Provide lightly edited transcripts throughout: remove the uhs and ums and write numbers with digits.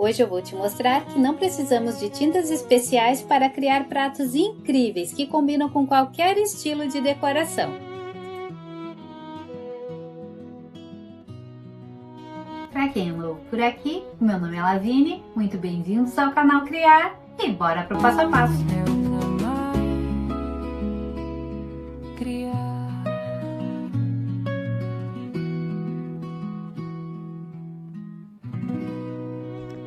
Hoje eu vou te mostrar que não precisamos de tintas especiais para criar pratos incríveis que combinam com qualquer estilo de decoração. Para quem é novo por aqui, meu nome é Lavínia, muito bem-vindos ao canal Criar e bora pro passo a passo!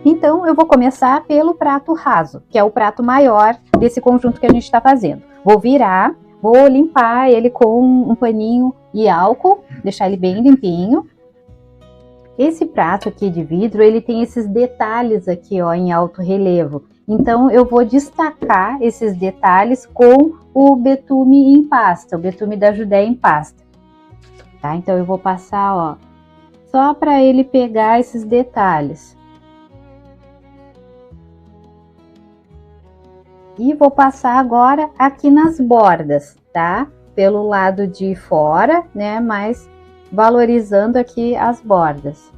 Então, eu vou começar pelo prato raso, que é o prato maior desse conjunto que a gente está fazendo. Vou virar, vou limpar ele com um paninho e álcool, deixar ele bem limpinho. Esse prato aqui de vidro, ele tem esses detalhes aqui, ó, em alto relevo. Então, eu vou destacar esses detalhes com o betume em pasta, o betume da Judéia em pasta. Tá? Então, eu vou passar, ó, só para ele pegar esses detalhes. E vou passar agora aqui nas bordas, tá? Pelo lado de fora, né? Mas valorizando aqui as bordas.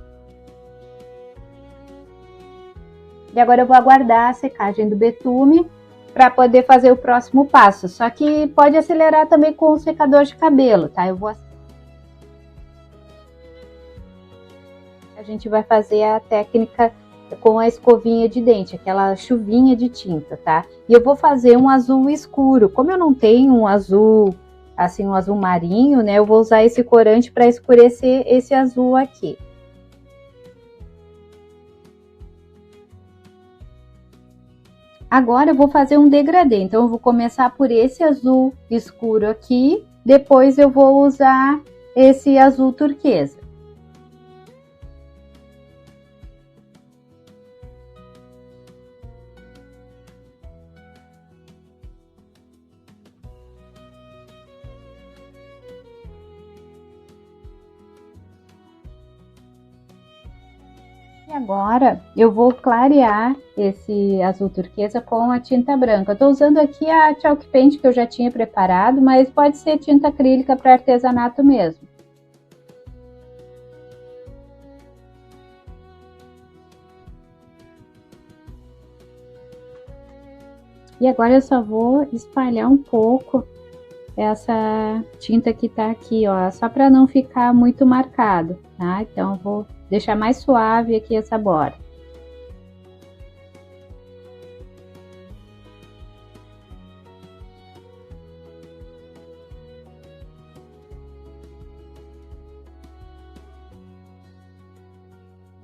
E agora eu vou aguardar a secagem do betume para poder fazer o próximo passo. Só que pode acelerar também com o secador de cabelo, tá? A gente vai fazer a técnica com a escovinha de dente, aquela chuvinha de tinta, tá? E eu vou fazer um azul escuro. Como eu não tenho um azul, assim, um azul marinho, né? Eu vou usar esse corante para escurecer esse azul aqui. Agora eu vou fazer um degradê, então eu vou começar por esse azul escuro aqui, depois eu vou usar esse azul turquesa. E agora eu vou clarear esse azul turquesa com a tinta branca. Eu tô usando aqui a Chalk Paint que eu já tinha preparado, mas pode ser tinta acrílica para artesanato mesmo. E agora eu só vou espalhar um pouco essa tinta que tá aqui, ó, só para não ficar muito marcado, tá? Então eu vou deixar mais suave aqui essa borda.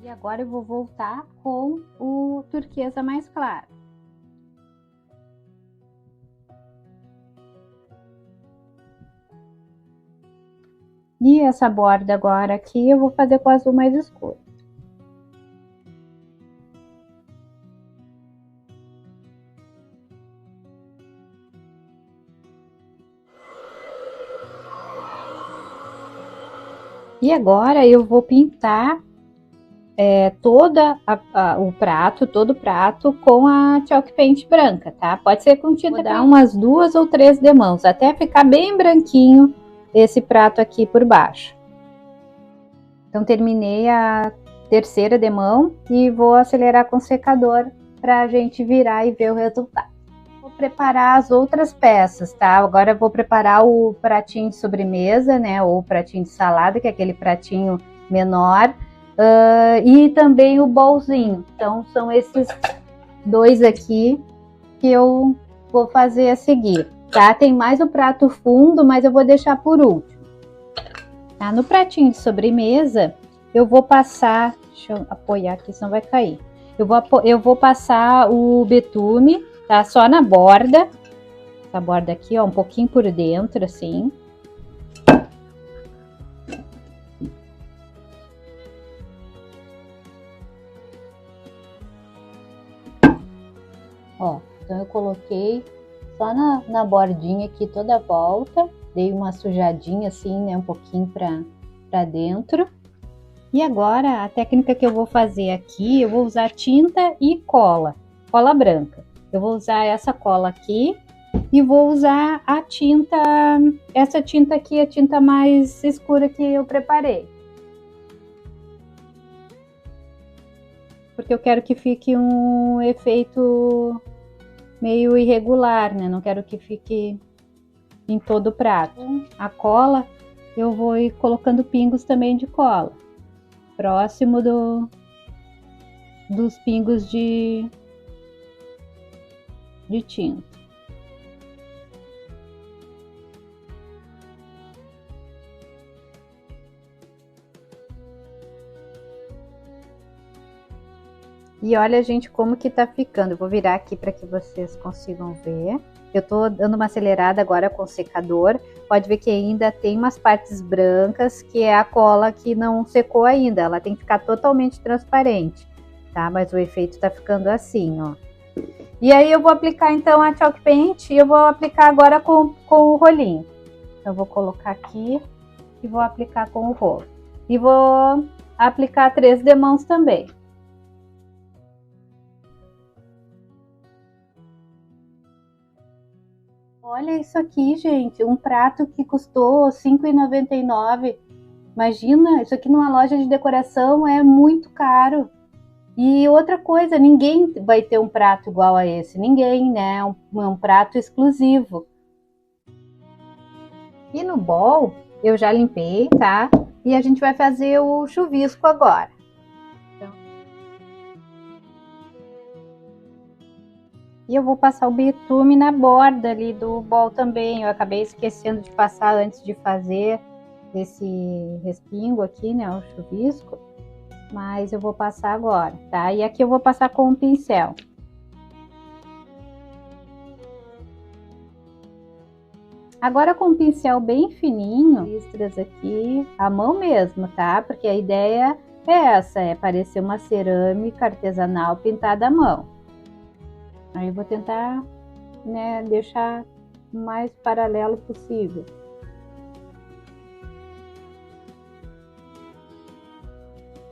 E agora eu vou voltar com o turquesa mais claro. E essa borda agora aqui eu vou fazer com o azul mais escuro. E agora eu vou pintar todo o prato com a Chalk Paint branca, tá? Pode ser com tinta, vou dar umas 2 ou 3 demãos, até ficar bem branquinho esse prato aqui por baixo. Então terminei a terceira demão e vou acelerar com o secador para a gente virar e ver o resultado. Vou preparar as outras peças, tá? Agora eu vou preparar o pratinho de sobremesa, né? Ou pratinho de salada, que é aquele pratinho menor, e também o bolzinho. Então são esses dois aqui que eu vou fazer a seguir. Tá? Tem mais o prato fundo, mas eu vou deixar por último. Tá? No pratinho de sobremesa, eu vou passar... Deixa eu apoiar aqui, senão vai cair. Eu vou passar o betume, tá? Só na borda. Essa borda aqui, ó, um pouquinho por dentro, assim. Ó, então eu coloquei só na bordinha aqui toda a volta, dei uma sujadinha assim, né, um pouquinho pra dentro. E agora a técnica que eu vou fazer aqui, eu vou usar tinta e cola branca. Eu vou usar essa cola aqui e vou usar a tinta, essa tinta aqui, a tinta mais escura que eu preparei. porque eu quero que fique um efeito meio irregular, né? Não quero que fique em todo o prato. A cola, eu vou ir colocando pingos também de cola, próximo dos pingos de tinta. E olha, gente, como que tá ficando. Eu vou virar aqui para que vocês consigam ver. Eu tô dando uma acelerada agora com o secador. Pode ver que ainda tem umas partes brancas, que é a cola que não secou ainda. Ela tem que ficar totalmente transparente, tá? Mas o efeito tá ficando assim, ó. E aí eu vou aplicar então a Chalk Paint e eu vou aplicar agora com o rolinho. Então eu vou colocar aqui e vou aplicar com o rolo. E vou aplicar 3 demãos também. Olha isso aqui, gente, um prato que custou R$ 5,99. Imagina, isso aqui numa loja de decoração é muito caro. E outra coisa, ninguém vai ter um prato igual a esse, ninguém, né? É um prato exclusivo. E no bowl, eu já limpei, tá? E a gente vai fazer o chuvisco agora. E eu vou passar o betume na borda ali do bowl também. Eu acabei esquecendo de passar antes de fazer esse respingo aqui, né? O chuvisco. Mas eu vou passar agora, tá? E aqui eu vou passar com um pincel. Agora com um pincel bem fininho, listras aqui, à mão mesmo, tá? Porque a ideia é essa, é parecer uma cerâmica artesanal pintada à mão. Aí eu vou tentar, né, deixar o mais paralelo possível.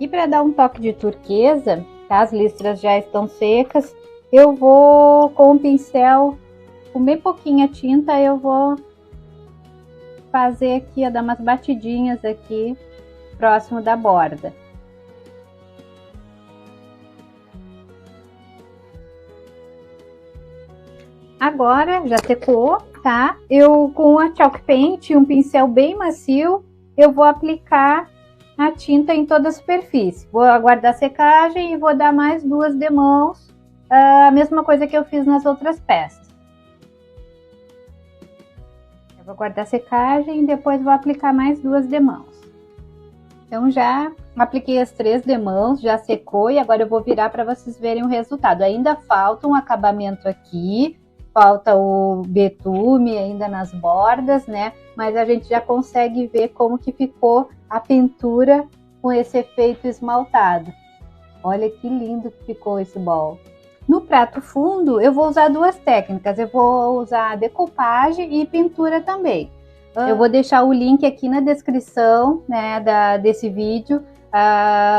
E para dar um toque de turquesa, tá? As listras já estão secas, eu vou com o pincel, com bem pouquinha tinta, eu vou fazer aqui, ó, dar umas batidinhas aqui, próximo da borda. Agora já secou, tá? Eu com a Chalk Paint, um pincel bem macio, eu vou aplicar a tinta em toda a superfície. Vou aguardar a secagem e vou dar mais 2 demãos, a mesma coisa que eu fiz nas outras peças. Eu vou aguardar a secagem e depois vou aplicar mais 2 demãos. Então já apliquei as 3 demãos, já secou e agora eu vou virar para vocês verem o resultado. Ainda falta um acabamento aqui, falta o betume ainda nas bordas, né? Mas a gente já consegue ver como que ficou a pintura com esse efeito esmaltado. Olha que lindo que ficou esse bowl. No prato fundo, eu vou usar 2 técnicas. Eu vou usar decopagem e pintura também. Eu vou deixar o link aqui na descrição, né, desse vídeo,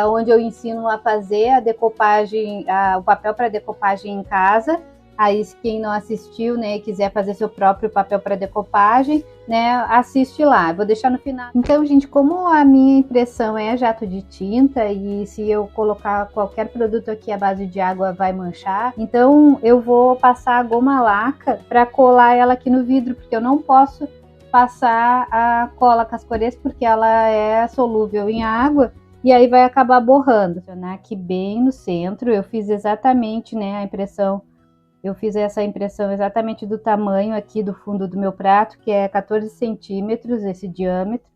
onde eu ensino a fazer a decopagem, o papel para decopagem em casa. Aí, quem não assistiu, né, e quiser fazer seu próprio papel para decopagem, né, assiste lá. Eu vou deixar no final. Então, gente, como a minha impressão é jato de tinta e se eu colocar qualquer produto aqui à base de água vai manchar, então eu vou passar a goma laca para colar ela aqui no vidro, porque eu não posso passar a cola cascorês porque ela é solúvel em água e aí vai acabar borrando. Aqui bem no centro, eu fiz exatamente, né, a impressão. Eu fiz essa impressão exatamente do tamanho aqui do fundo do meu prato, que é 14 centímetros esse diâmetro.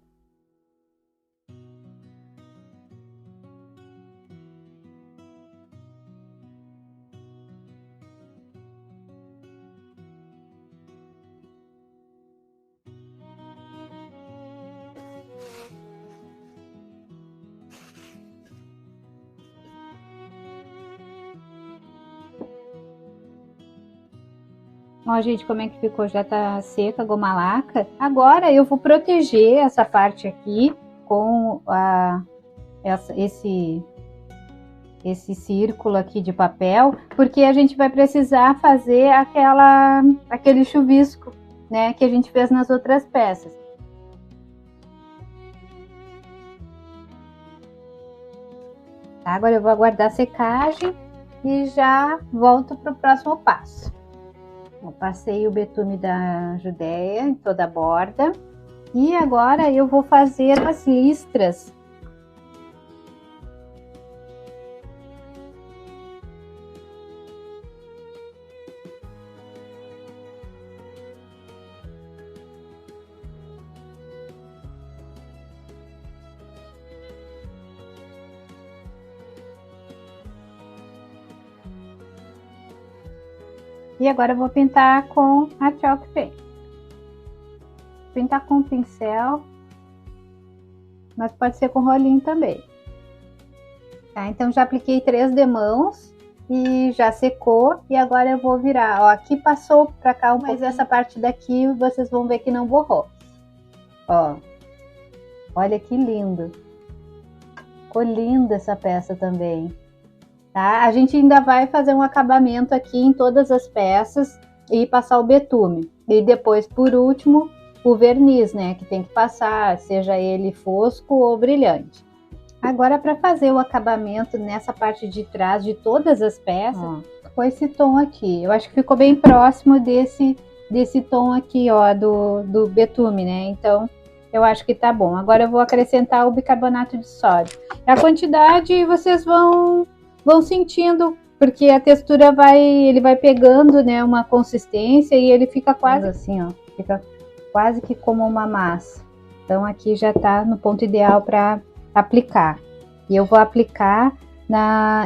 Ó, gente, como é que ficou? Já tá seca a goma laca. Agora eu vou proteger essa parte aqui com esse círculo aqui de papel, porque a gente vai precisar fazer aquele chuvisco, né, que a gente fez nas outras peças. Tá, agora eu vou aguardar a secagem e já volto para o próximo passo. Eu passei o betume da Judéia em toda a borda e agora eu vou fazer as listras. E agora eu vou pintar com a Chalk Paint. Pintar com o pincel, mas pode ser com rolinho também. Tá, então já apliquei 3 demãos e já secou. E agora eu vou virar, ó, aqui passou pra cá um pouco, mas essa parte daqui vocês vão ver que não borrou. Ó, olha que lindo. Ficou linda essa peça também. Tá? A gente ainda vai fazer um acabamento aqui em todas as peças e passar o betume. E depois, por último, o verniz, né? Que tem que passar, seja ele fosco ou brilhante. Agora, para fazer o acabamento nessa parte de trás de todas as peças, com esse tom aqui. Eu acho que ficou bem próximo desse tom aqui, ó, do betume, né? Então, eu acho que tá bom. Agora eu vou acrescentar o bicarbonato de sódio. A quantidade vocês vão sentindo, porque a textura ele vai pegando, né, uma consistência e ele fica quase assim, ó, fica quase que como uma massa. Então aqui já tá no ponto ideal para aplicar. E eu vou aplicar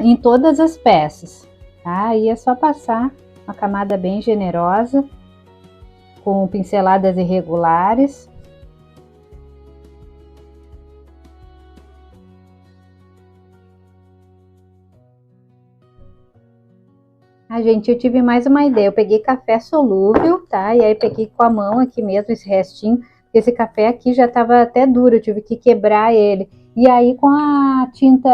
em todas as peças, tá? Aí é só passar uma camada bem generosa, com pinceladas irregulares. Gente, eu tive mais uma ideia. Eu peguei café solúvel, tá? E aí peguei com a mão aqui mesmo esse restinho. Esse café aqui já tava até duro, eu tive que quebrar ele. E aí com a tinta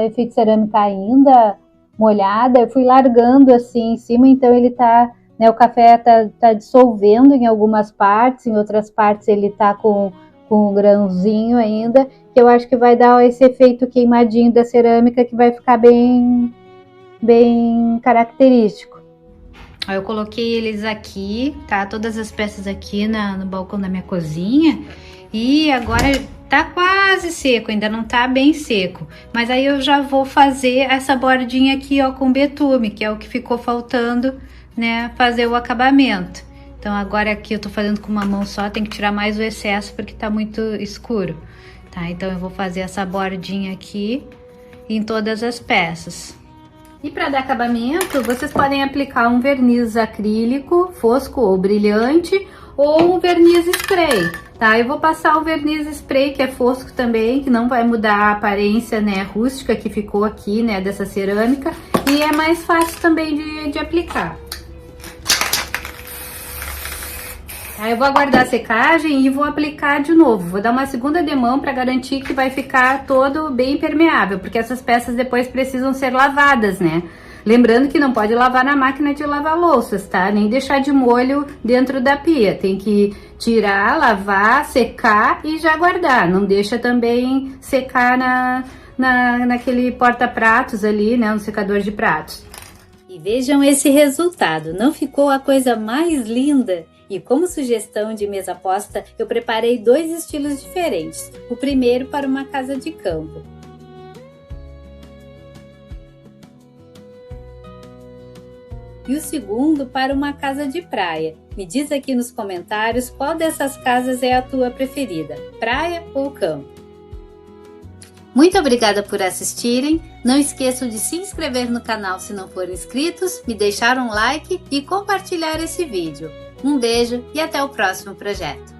efeito cerâmica ainda molhada, eu fui largando assim em cima, então ele tá, né, o café tá dissolvendo em algumas partes, em outras partes ele tá com o grãozinho ainda, que eu acho que vai dar esse efeito queimadinho da cerâmica que vai ficar bem característico. Eu coloquei eles aqui, tá? Todas as peças aqui no balcão da minha cozinha. E agora tá quase seco, ainda não tá bem seco. Mas aí eu já vou fazer essa bordinha aqui, ó, com betume, que é o que ficou faltando, né? Fazer o acabamento. Então agora aqui eu tô fazendo com uma mão só, tem que tirar mais o excesso porque tá muito escuro, tá? Então eu vou fazer essa bordinha aqui em todas as peças. E para dar acabamento, vocês podem aplicar um verniz acrílico, fosco ou brilhante, ou um verniz spray, tá? Eu vou passar o verniz spray, que é fosco também, que não vai mudar a aparência, né, rústica que ficou aqui, né, dessa cerâmica, e é mais fácil também de aplicar. Aí eu vou aguardar a secagem e vou aplicar de novo. Vou dar uma segunda demão para garantir que vai ficar todo bem impermeável, porque essas peças depois precisam ser lavadas, né? Lembrando que não pode lavar na máquina de lavar louças, tá? Nem deixar de molho dentro da pia. Tem que tirar, lavar, secar e já guardar. Não deixa também secar naquele porta-pratos ali, né? No secador de pratos. E vejam esse resultado. Não ficou a coisa mais linda? E como sugestão de mesa posta, eu preparei 2 estilos diferentes. O primeiro para uma casa de campo. E o segundo para uma casa de praia. Me diz aqui nos comentários qual dessas casas é a tua preferida, praia ou campo. Muito obrigada por assistirem. Não esqueçam de se inscrever no canal se não forem inscritos, me deixar um like e compartilhar esse vídeo. Um beijo e até o próximo projeto!